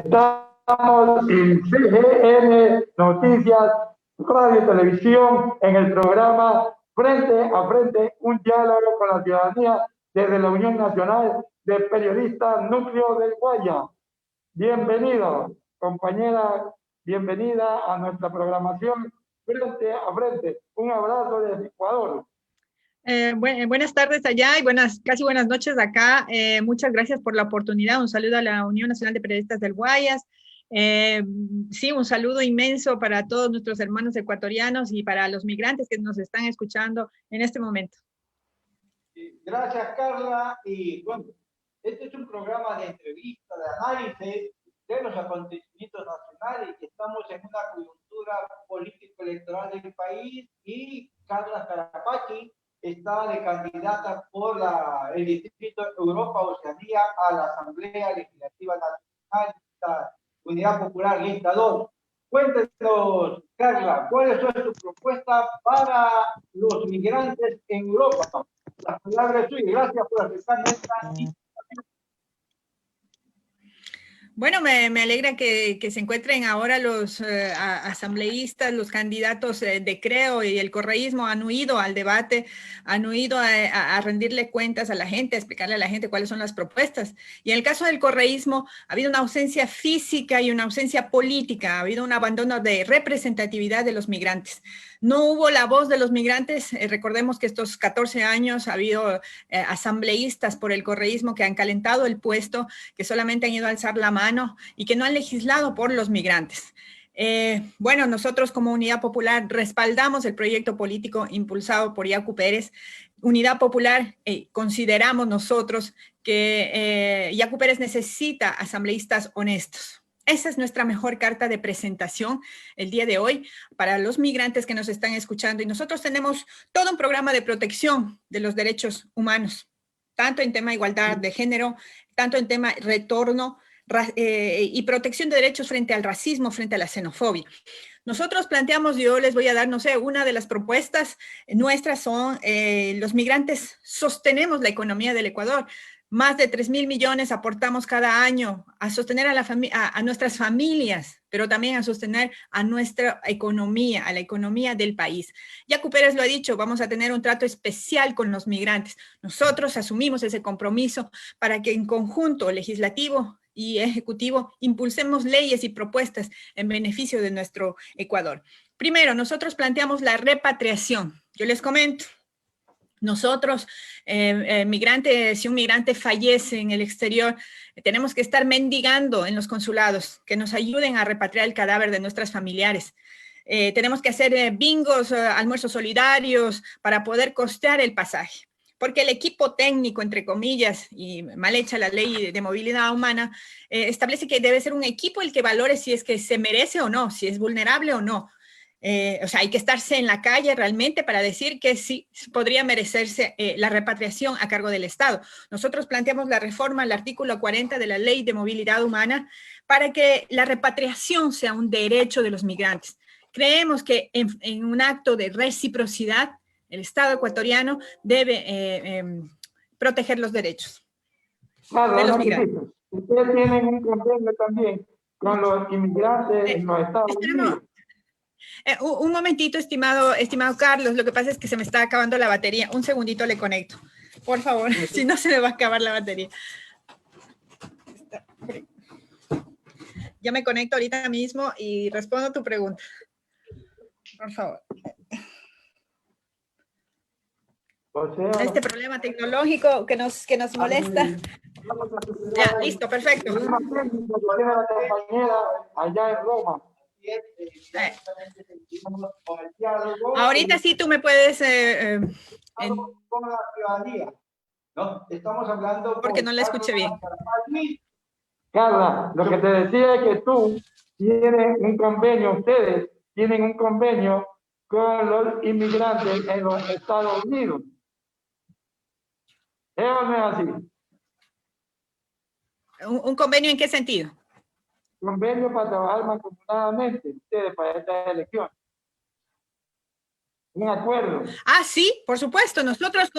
Estamos en CGN Noticias, Radio y Televisión, en el programa Frente a Frente, un diálogo con la ciudadanía desde la Unión Nacional de Periodistas Núcleo del Guaya. Bienvenido, compañera, bienvenida a nuestra programación Frente a Frente. Un abrazo desde Ecuador. Buenas tardes allá y casi buenas noches acá. Muchas gracias por la oportunidad. Un saludo a la Unión Nacional de Periodistas del Guayas. Sí, un saludo inmenso para todos nuestros hermanos ecuatorianos y para los migrantes que nos están escuchando en este momento. Gracias, Carla. Y bueno, este es un programa de entrevista, de análisis de los acontecimientos nacionales y estamos en una coyuntura político-electoral del país y Carla Carapachi está de candidata por el distrito Europa-Oceanía a la Asamblea Legislativa Nacional de esta Unidad Popular Lista 2. Cuéntenos, Carla, ¿cuál es su propuesta para los migrantes en Europa? La palabra es suya. Gracias por aceptar esta invitación. Bueno, me alegra que se encuentren ahora los asambleístas, los candidatos de Creo y el correísmo han huido al debate, han huido a rendirle cuentas a la gente, a explicarle a la gente cuáles son las propuestas. Y en el caso del correísmo ha habido una ausencia física y una ausencia política, ha habido un abandono de representatividad de los migrantes. No hubo la voz de los migrantes. Recordemos que estos 14 años ha habido asambleístas por el correísmo que han calentado el puesto, que solamente han ido a alzar la mano y que no han legislado por los migrantes. Bueno, nosotros como Unidad Popular respaldamos el proyecto político impulsado por Yacu Pérez. Unidad Popular, consideramos nosotros que Yacu Pérez necesita asambleístas honestos. Esa es nuestra mejor carta de presentación el día de hoy para los migrantes que nos están escuchando. Y nosotros tenemos todo un programa de protección de los derechos humanos, tanto en tema de igualdad de género, tanto en tema retorno y protección de derechos frente al racismo, frente a la xenofobia. Nosotros planteamos, yo les voy a dar, no sé, una de las propuestas nuestras son, los migrantes sostenemos la economía del Ecuador. Más de 3.000 millones aportamos cada año a sostener a nuestras familias, pero también a sostener a nuestra economía, a la economía del país. Yacu Pérez lo ha dicho, vamos a tener un trato especial con los migrantes. Nosotros asumimos ese compromiso para que en conjunto legislativo y ejecutivo impulsemos leyes y propuestas en beneficio de nuestro Ecuador. Primero, nosotros planteamos la repatriación. Yo les comento. Nosotros, si un migrante fallece en el exterior, tenemos que estar mendigando en los consulados que nos ayuden a repatriar el cadáver de nuestros familiares. Tenemos que hacer bingos, almuerzos solidarios para poder costear el pasaje. Porque el equipo técnico, entre comillas, y mal hecha la ley de movilidad humana, establece que debe ser un equipo el que valore si es que se merece o no, si es vulnerable o no. O sea, hay que estarse en la calle realmente para decir que sí podría merecerse la repatriación a cargo del Estado. Nosotros planteamos la reforma al artículo 40 de la Ley de Movilidad Humana para que la repatriación sea un derecho de los migrantes. Creemos que en un acto de reciprocidad, el Estado ecuatoriano debe proteger los derechos Claro, de los migrantes. Ustedes tienen un convenio también con los inmigrantes en los Estados Unidos. Un momentito, estimado Carlos, lo que pasa es que se me está acabando la batería. Un segundito le conecto. Por favor, si no se me va a acabar la batería. Ya me conecto ahorita mismo y respondo a tu pregunta. Por favor. O sea, este problema tecnológico que nos molesta. Ya, listo, perfecto. Allá en Roma. Ahorita sí tú me puedes... con la ciudadanía. ¿No? Estamos hablando... Porque no la escuché bien. Carla, lo que te decía es que tú tienes un convenio, ustedes tienen un convenio con los inmigrantes en los Estados Unidos. ¿Eso no es así? ¿Un convenio en qué sentido? Convenio para trabajar mancomunadamente, ustedes, para esta elección. un acuerdo. Ah, sí, por supuesto. Nosotros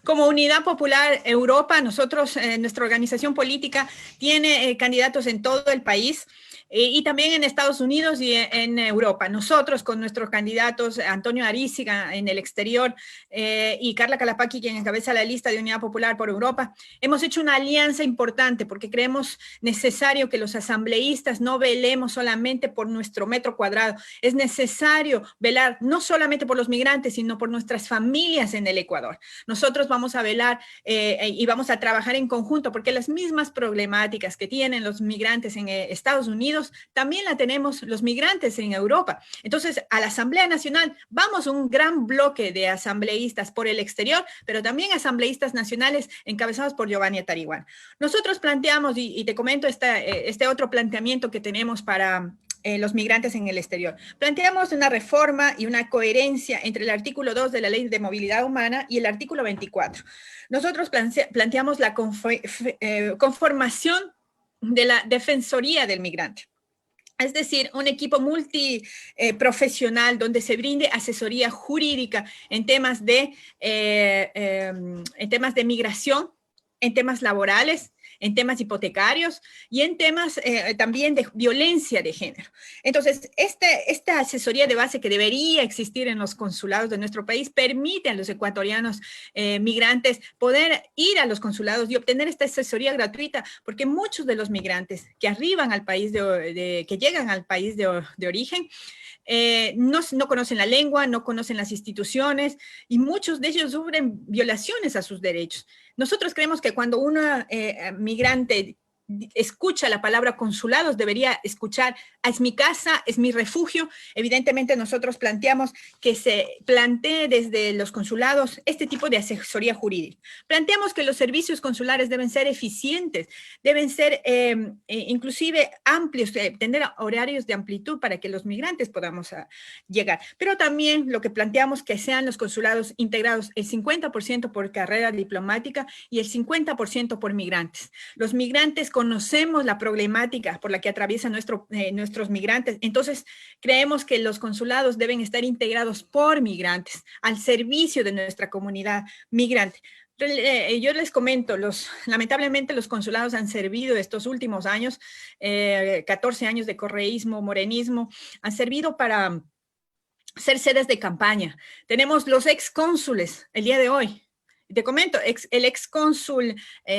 como Unidad Popular Europa, nosotros, nuestra organización política tiene candidatos en todo el país. Y también en Estados Unidos y en Europa. Nosotros con nuestros candidatos, Antonio Arísiga en el exterior y Carla Calapaqui, quien encabeza la lista de Unidad Popular por Europa, hemos hecho una alianza importante porque creemos necesario que los asambleístas no velemos solamente por nuestro metro cuadrado. Es necesario velar no solamente por los migrantes, sino por nuestras familias en el Ecuador. Nosotros vamos a velar y vamos a trabajar en conjunto porque las mismas problemáticas que tienen los migrantes en Estados Unidos también la tenemos los migrantes en Europa. Entonces, a la Asamblea Nacional vamos un gran bloque de asambleístas por el exterior, pero también asambleístas nacionales encabezados por Giovanni Atariguan. Nosotros planteamos, y te comento este otro planteamiento que tenemos para los migrantes en el exterior. Planteamos una reforma y una coherencia entre el artículo 2 de la Ley de Movilidad Humana y el artículo 24. Nosotros planteamos la conformación de la Defensoría del Migrante. Es decir, un equipo multiprofesional donde se brinde asesoría jurídica en temas de migración, en temas laborales, en temas hipotecarios y en temas también de violencia de género. Entonces, esta asesoría de base que debería existir en los consulados de nuestro país permite a los ecuatorianos migrantes poder ir a los consulados y obtener esta asesoría gratuita, porque muchos de los migrantes que arriban al país, que llegan al país de origen, no conocen la lengua, no conocen las instituciones y muchos de ellos sufren violaciones a sus derechos. Nosotros creemos que cuando un migrante escucha la palabra consulados, debería escuchar, es mi casa, es mi refugio. Evidentemente nosotros planteamos que se plantee desde los consulados este tipo de asesoría jurídica. Planteamos que los servicios consulares deben ser eficientes, deben ser inclusive amplios, tener horarios de amplitud para que los migrantes podamos llegar. Pero también lo que planteamos que sean los consulados integrados el 50% por carrera diplomática y el 50% por migrantes. Los migrantes conocemos la problemática por la que atraviesan nuestros migrantes, entonces creemos que los consulados deben estar integrados por migrantes, al servicio de nuestra comunidad migrante. Yo les comento, lamentablemente los consulados han servido estos últimos años, 14 años de correísmo, morenismo, han servido para ser sedes de campaña. Tenemos los excónsules el día de hoy. Te comento, el excónsul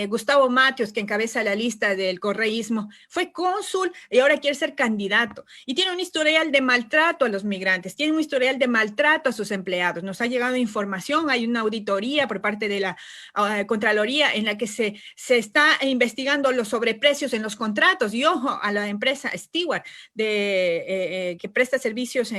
Gustavo Matios, que encabeza la lista del correísmo, fue cónsul y ahora quiere ser candidato. Y tiene un historial de maltrato a los migrantes, tiene un historial de maltrato a sus empleados. Nos ha llegado información, hay una auditoría por parte de la Contraloría en la que se está investigando los sobreprecios en los contratos. Y ojo, a la empresa Stewart, que presta servicios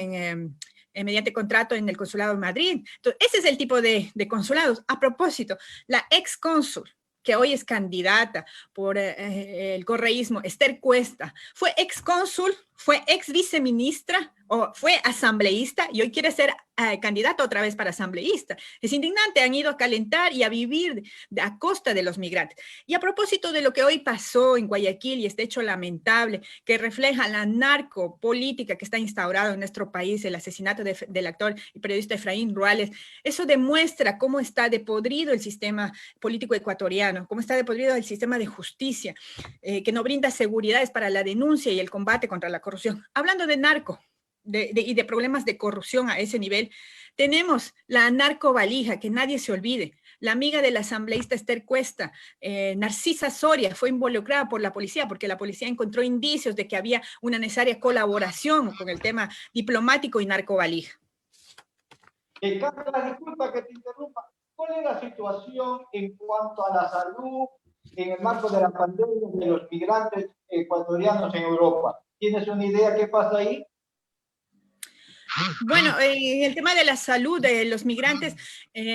mediante contrato en el consulado de Madrid. Entonces, ese es el tipo de consulados. A propósito, la ex cónsul, que hoy es candidata por el correísmo, Esther Cuesta, fue ex cónsul, fue ex viceministra o fue asambleísta y hoy quiere ser candidata otra vez para asambleísta. Es indignante, han ido a calentar y a vivir a costa de los migrantes. Y a propósito de lo que hoy pasó en Guayaquil y este hecho lamentable que refleja la narcopolítica que está instaurada en nuestro país, el asesinato del actor y periodista Efraín Ruales, eso demuestra cómo está depodrido el sistema político ecuatoriano, cómo está depodrido el sistema de justicia, que no brinda seguridades para la denuncia y el combate contra la corrupción. Hablando de narco, y de problemas de corrupción a ese nivel, tenemos la narcovalija, que nadie se olvide. La amiga del asambleísta Esther Cuesta, Narcisa Soria, fue involucrada por la policía porque la policía encontró indicios de que había una necesaria colaboración con el tema diplomático y narcovalija. Carla, disculpa que te interrumpa. ¿Cuál es la situación en cuanto a la salud en el marco de la pandemia de los migrantes ecuatorianos en Europa? ¿Tienes una idea qué pasa ahí? Bueno, en el tema de la salud de los migrantes,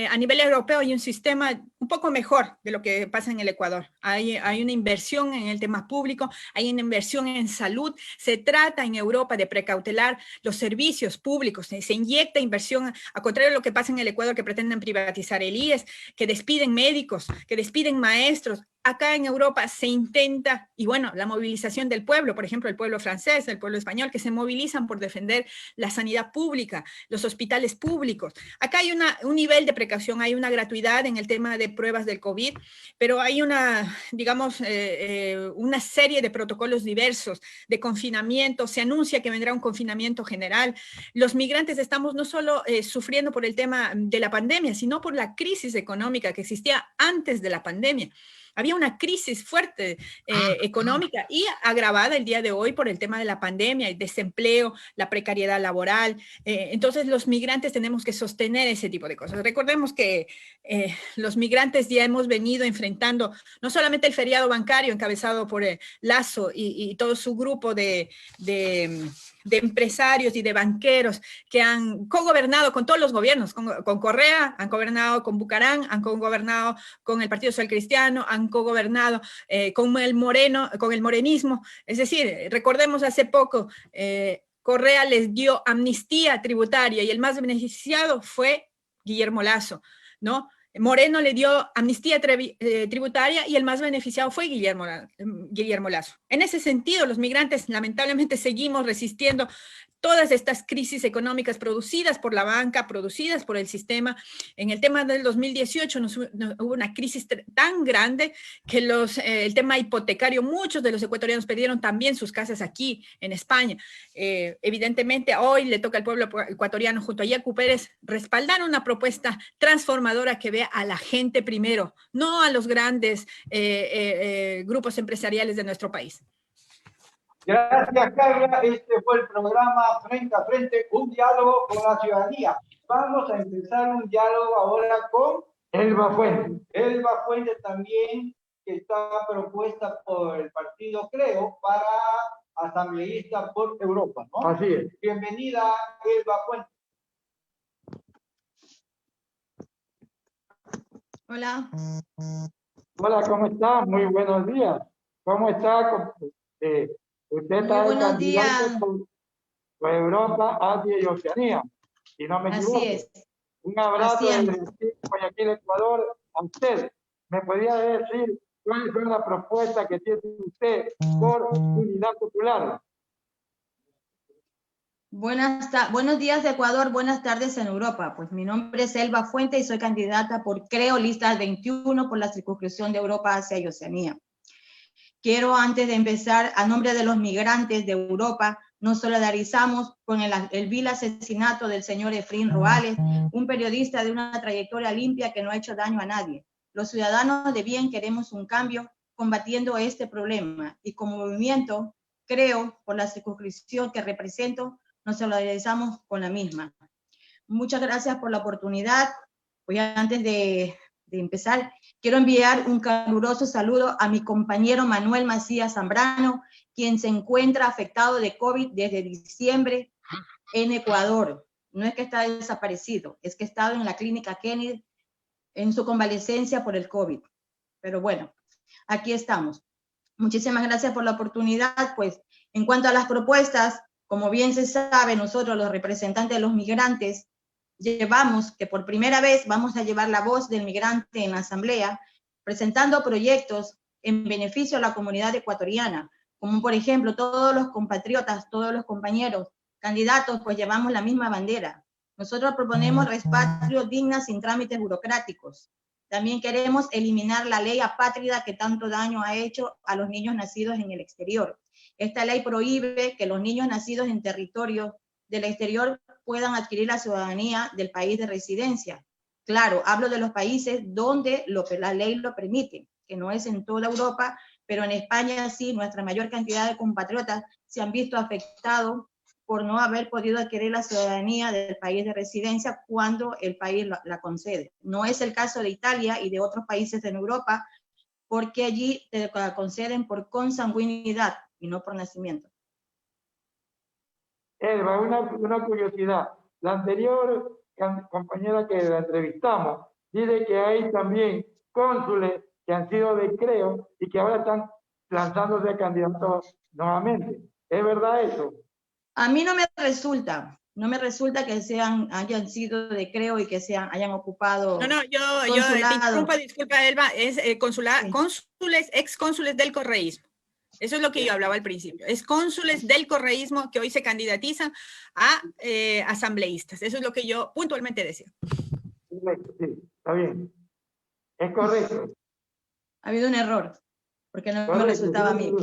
a nivel europeo hay un sistema un poco mejor de lo que pasa en el Ecuador. Hay una inversión en el tema público, hay una inversión en salud. Se trata en Europa de precautelar los servicios públicos, se inyecta inversión, a contrario de lo que pasa en el Ecuador, que pretenden privatizar el IES, que despiden médicos, que despiden maestros. acá en Europa se intenta, y bueno, la movilización del pueblo, por ejemplo, el pueblo francés, el pueblo español, que se movilizan por defender la sanidad pública, los hospitales públicos. Acá hay un nivel de precaución, hay una gratuidad en el tema de pruebas del COVID, pero hay una, digamos, una serie de protocolos diversos de confinamiento. Se anuncia que vendrá un confinamiento general. Los migrantes estamos no solo sufriendo por el tema de la pandemia, sino por la crisis económica que existía antes de la pandemia. Había una crisis fuerte económica y agravada el día de hoy por el tema de la pandemia, el desempleo, la precariedad laboral. Entonces los migrantes tenemos que sostener ese tipo de cosas. Recordemos que los migrantes ya hemos venido enfrentando no solamente el feriado bancario encabezado por Lasso y todo su grupo de empresarios y de banqueros que han cogobernado con todos los gobiernos, con Correa, han gobernado con Bucarán, han cogobernado con el Partido Social Cristiano, han cogobernado con el morenismo. Es decir, recordemos hace poco, Correa les dio amnistía tributaria y el más beneficiado fue Guillermo Lasso, ¿no? Moreno le dio amnistía tributaria y el más beneficiado fue Guillermo Lasso. En ese sentido, los migrantes lamentablemente seguimos resistiendo todas estas crisis económicas producidas por la banca, producidas por el sistema. En el tema del 2018 hubo una crisis tan grande que el tema hipotecario, muchos de los ecuatorianos perdieron también sus casas aquí en España. Evidentemente, hoy le toca al pueblo ecuatoriano, junto a Yacu Pérez, respaldar una propuesta transformadora que vea a la gente primero, no a los grandes grupos empresariales de nuestro país. Gracias, Carla. Este fue el programa Frente a Frente, un diálogo con la ciudadanía. Vamos a empezar un diálogo ahora con Elba Fuente. Elba Fuente también, que está propuesta por el partido Creo para asambleísta por Europa, ¿no? Así es. Bienvenida, Elba Fuente. Hola. Hola, ¿cómo está? Muy buenos días. ¿Cómo está? Usted está buenos días. por Europa, Asia y Oceanía, si no me equivoco. Así es. Un abrazo Así es. desde Guayaquil, Ecuador, a usted. ¿Me podría decir cuál fue la propuesta que tiene usted por Unidad Popular? Buenos días de Ecuador, buenas tardes en Europa. Pues mi nombre es Elba Fuente y soy candidata por Creo Lista 21 por la circunscripción de Europa, Asia y Oceanía. Quiero, antes de empezar, a nombre de los migrantes de Europa, nos solidarizamos con el vil asesinato del señor Efrín Ruales, un periodista de una trayectoria limpia que no ha hecho daño a nadie. Los ciudadanos de bien queremos un cambio combatiendo este problema y como movimiento, Creo, por la circunscripción que represento, nos solidarizamos con la misma. Muchas gracias por la oportunidad. Hoy, antes de empezar, quiero enviar un caluroso saludo a mi compañero Manuel Macías Zambrano, quien se encuentra afectado de COVID desde diciembre en Ecuador. No es que está desaparecido, es que ha estado en la clínica Kennedy en su convalecencia por el COVID. Pero bueno, aquí estamos. Muchísimas gracias por la oportunidad. Pues en cuanto a las propuestas, como bien se sabe, nosotros los representantes de los migrantes llevamos que por primera vez vamos a llevar la voz del migrante en la asamblea, presentando proyectos en beneficio a la comunidad ecuatoriana, como por ejemplo todos los compatriotas, todos los compañeros, candidatos, pues llevamos la misma bandera. Nosotros proponemos respatrio digna sin trámites burocráticos. También queremos eliminar la ley apátrida que tanto daño ha hecho a los niños nacidos en el exterior. Esta ley prohíbe que los niños nacidos en territorio del exterior puedan adquirir la ciudadanía del país de residencia. Claro, hablo de los países donde la ley lo permite, que no es en toda Europa, pero en España sí, nuestra mayor cantidad de compatriotas se han visto afectados por no haber podido adquirir la ciudadanía del país de residencia cuando el país la concede. No es el caso de Italia y de otros países en Europa, porque allí te conceden por consanguinidad y no por nacimiento. Elba, una curiosidad. La anterior compañera que la entrevistamos dice que hay también cónsules que han sido de Creo y que ahora están lanzándose candidatos nuevamente. ¿Es verdad eso? A mí no me resulta, No me resulta que hayan sido de Creo y que hayan ocupado. No, yo te interrumpo, disculpa, Elba, es cónsules, ex cónsules del correísmo. Eso es lo que yo hablaba al principio. Es cónsules del correísmo que hoy se candidatizan a asambleístas. Eso es lo que yo puntualmente decía. Sí, está bien. Es correcto. Ha habido un error, porque no me resultaba a mí.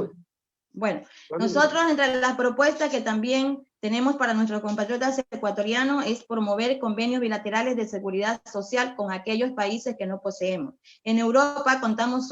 Bueno, nosotros entre las propuestas que también tenemos para nuestros compatriotas ecuatorianos es promover convenios bilaterales de seguridad social con aquellos países que no poseemos. En Europa contamos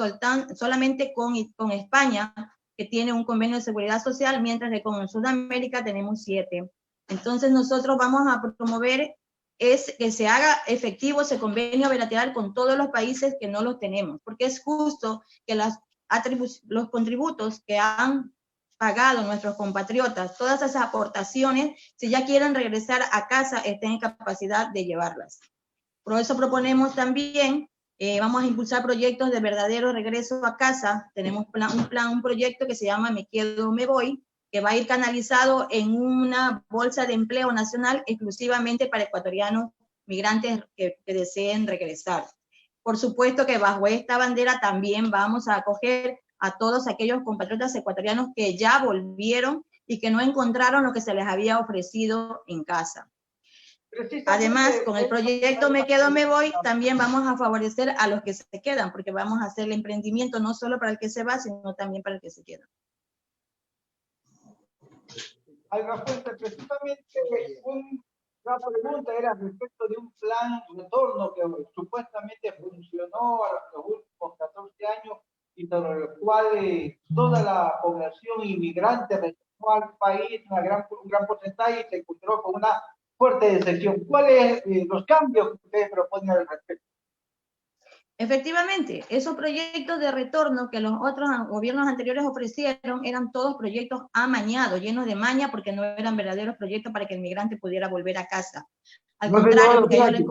solamente con España, que tiene un convenio de seguridad social, mientras que con Sudamérica tenemos 7. Entonces nosotros vamos a promover que se haga efectivo ese convenio bilateral con todos los países que no los tenemos, porque es justo que los contributos que han pagado nuestros compatriotas, todas esas aportaciones, si ya quieren regresar a casa, estén en capacidad de llevarlas. Por eso proponemos también, vamos a impulsar proyectos de verdadero regreso a casa. Tenemos un proyecto que se llama Me Quedo, Me Voy, que va a ir canalizado en una bolsa de empleo nacional exclusivamente para ecuatorianos migrantes que deseen regresar. Por supuesto que bajo esta bandera también vamos a acoger a todos aquellos compatriotas ecuatorianos que ya volvieron y que no encontraron lo que se les había ofrecido en casa. Además, con el proyecto Me Quedo, Me Voy, también vamos a favorecer a los que se quedan, porque vamos a hacer el emprendimiento no solo para el que se va, sino también para el que se queda. Alba Fuente, precisamente una pregunta era respecto de un plan de retorno que supuestamente funcionó a los últimos 14 años y sobre el cual toda la población inmigrante retornó al país, un gran porcentaje, y se encontró con una fuerte decepción. ¿Cuáles los cambios que ustedes proponen al respecto? Efectivamente, esos proyectos de retorno que los otros gobiernos anteriores ofrecieron eran todos proyectos amañados, llenos de maña, porque no eran verdaderos proyectos para que el migrante pudiera volver a casa. Al contrario, porque ellos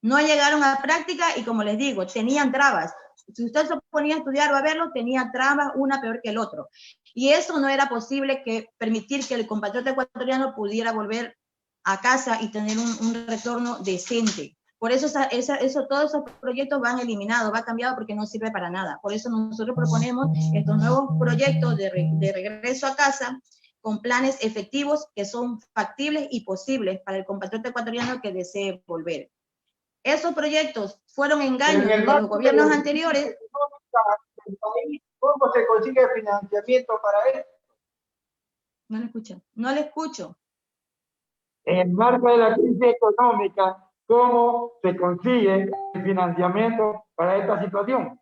no llegaron a práctica y, como les digo, tenían trabas. Si usted se ponía a estudiar o a verlo, tenía trabas, una peor que el otro. Y eso no era posible permitir que el compatriota ecuatoriano pudiera volver a casa y tener un retorno decente. Por eso todos esos proyectos van eliminados, va cambiado porque no sirve para nada. Por eso nosotros proponemos estos nuevos proyectos de regreso a casa con planes efectivos que son factibles y posibles para el compatriota ecuatoriano que desee volver. Esos proyectos fueron engaños de los gobiernos anteriores. ¿Cómo se consigue financiamiento para eso? No le escucho. No le escucho. En el marco de la crisis económica, ¿cómo se consigue el financiamiento para esta situación?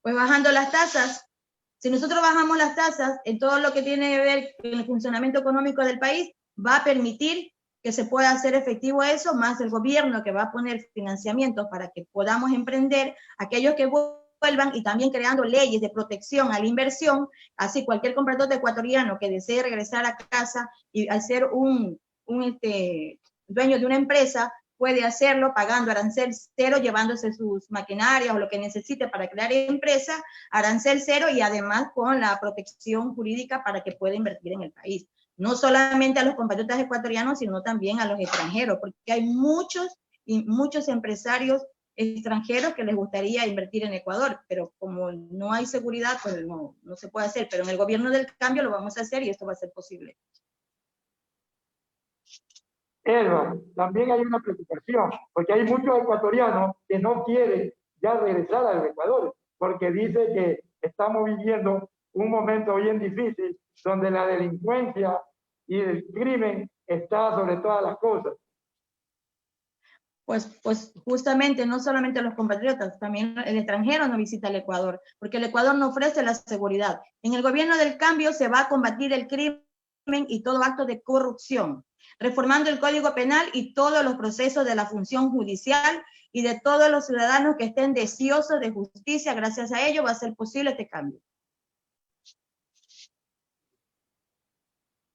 Pues bajando las tasas. Si nosotros bajamos las tasas en todo lo que tiene que ver con el funcionamiento económico del país, va a permitir que se pueda hacer efectivo eso, más el gobierno que va a poner financiamiento para que podamos emprender, aquellos que vuelvan, y también creando leyes de protección a la inversión. Así cualquier compatriota ecuatoriano que desee regresar a casa y hacer un dueño de una empresa puede hacerlo pagando arancel cero, llevándose sus maquinarias o lo que necesite para crear empresa, arancel cero, y además con la protección jurídica para que pueda invertir en el país. No solamente a los compatriotas ecuatorianos, sino también a los extranjeros, porque hay muchos empresarios extranjeros que les gustaría invertir en Ecuador, pero como no hay seguridad, pues no se puede hacer. Pero en el gobierno del cambio lo vamos a hacer y esto va a ser posible. Elba, también hay una preocupación, porque hay muchos ecuatorianos que no quieren ya regresar al Ecuador, porque dice que estamos viviendo un momento bien difícil, donde la delincuencia y el crimen está sobre todas las cosas. Pues justamente, no solamente los compatriotas, también el extranjero no visita el Ecuador, porque el Ecuador no ofrece la seguridad. En el gobierno del cambio se va a combatir el crimen y todo acto de corrupción, reformando el Código Penal y todos los procesos de la función judicial y de todos los ciudadanos que estén deseosos de justicia. Gracias a ello va a ser posible este cambio.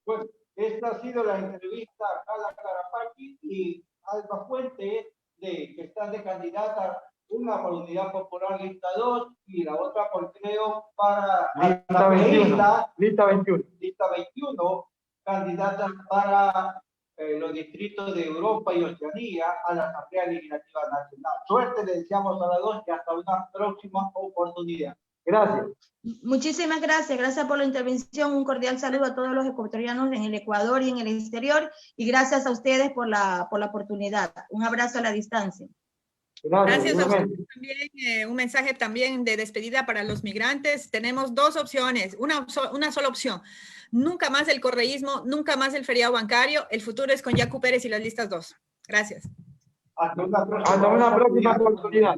Bueno, esta ha sido la entrevista a Carla Carapaqui y Alba Fuente, que están de candidata, una por Unidad Popular Lista 2 y la otra por Creo para Lista 21. Lista 21, candidata para los distritos de Europa y Oceanía a la Asamblea Legislativa Nacional. Suerte le deseamos a las dos y hasta una próxima oportunidad. Gracias. Muchísimas gracias. Gracias por la intervención. Un cordial saludo a todos los ecuatorianos en el Ecuador y en el exterior. Y gracias a ustedes por la oportunidad. Un abrazo a la distancia. Gracias a ustedes también. Un mensaje también de despedida para los migrantes. Tenemos dos opciones, una sola opción. Nunca más el correísmo, nunca más el feriado bancario. El futuro es con Yacu Pérez y las listas 2. Gracias. Hasta una próxima oportunidad.